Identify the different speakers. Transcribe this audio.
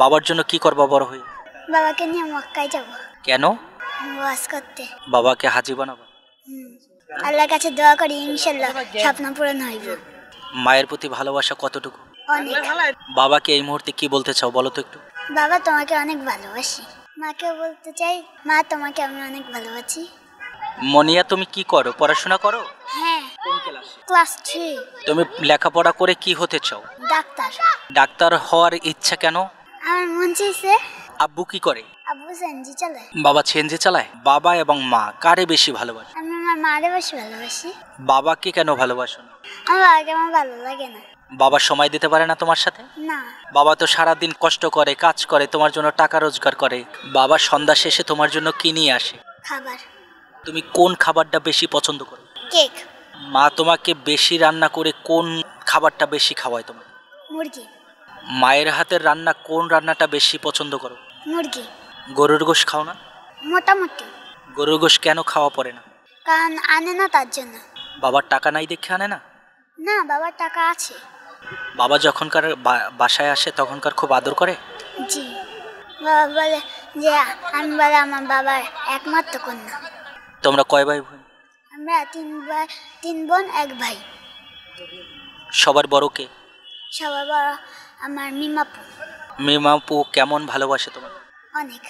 Speaker 1: বাবার জন্য কি করবা বড় হয়ে?
Speaker 2: বাবাকে নিয়ে মক্কায় যাব।
Speaker 1: কেন?
Speaker 2: ওয়াজ করতে।
Speaker 1: বাবাকে হাজি বানাবা?
Speaker 2: আল্লাহর কাছে দোয়া করি ইনশাআল্লাহ স্বপ্ন পূরণ হইব।
Speaker 1: মায়ের প্রতি ভালোবাসা কতটুকু?
Speaker 2: অনেক।
Speaker 1: বাবাকে এই মুহূর্তে কি বলতে চাও বলো তো একটু।
Speaker 2: বাবা তোমাকে অনেক ভালোবাসি। মাকে বলতে চাই মা তোমাকে আমি অনেক ভালোবাসি।
Speaker 1: মনিয়া তুমি কি করো? পড়াশোনা করো?
Speaker 2: হ্যাঁ।
Speaker 1: কোন ক্লাসে?
Speaker 2: ক্লাস 3।
Speaker 1: তুমি লেখাপড়া করে কি হতে চাও?
Speaker 2: ডাক্তার।
Speaker 1: ডাক্তার হওয়ার ইচ্ছা কেন?
Speaker 2: আমার মন চাইছে।
Speaker 1: আব্বু কি করে?
Speaker 2: আব্বু সেনজি চালায়।
Speaker 1: বাবা সিএনজি চালায়। বাবা এবং মা কারে বেশি ভালোবাসে?
Speaker 2: আমি আমার মারে বেশি ভালোবাসি।
Speaker 1: বাবাকে কেন ভালোবাসো না?
Speaker 2: আমার বাবাকে আমার ভালো লাগে না।
Speaker 1: বাবা সময় দিতে পারে না তোমার সাথে?
Speaker 2: না।
Speaker 1: বাবা তো সারাদিন কষ্ট করে, কাজ করে, তোমার জন্য টাকা রোজগার করে। বাবা সন্ধ্যা শেষে তোমার জন্য কি নিয়ে আসে?
Speaker 2: খাবার।
Speaker 1: তুমি কোন খাবারটা বেশি পছন্দ করো?
Speaker 2: কেক।
Speaker 1: মা তোমাকে বেশি রান্না করে কোন খাবারটা বেশি খাওয়ায় তোমাকে?
Speaker 2: মুরগি।
Speaker 1: মায়ের হাতের রান্না কোন রান্নাটা বেশি পছন্দ করো?
Speaker 2: মুরগি।
Speaker 1: গরুর গোশ খাও না?
Speaker 2: মোটামুটি।
Speaker 1: গরুর গোশ কেন খাওয়া পড়ে না?
Speaker 2: কারণ আনে না তার জন্য।
Speaker 1: বাবার টাকা নাই দেখে আনে না?
Speaker 2: না, বাবার টাকা আছে।
Speaker 1: বাবা যখনকার বাসায় আসে তখনকার খুব আদর করে?
Speaker 2: জি। বাবা বলে যে আমি বলে আমার বাবার একমাত্র কন্যা।
Speaker 1: তোমরা কয় ভাই বোন?
Speaker 2: আমরা 3 বোন 1 ভাই।
Speaker 1: সবার বড় কে?
Speaker 2: সবার বড় আমার মিমাপু।
Speaker 1: মিমাপু কেমন ভালোবাসে তোমাকে?
Speaker 2: অনেক।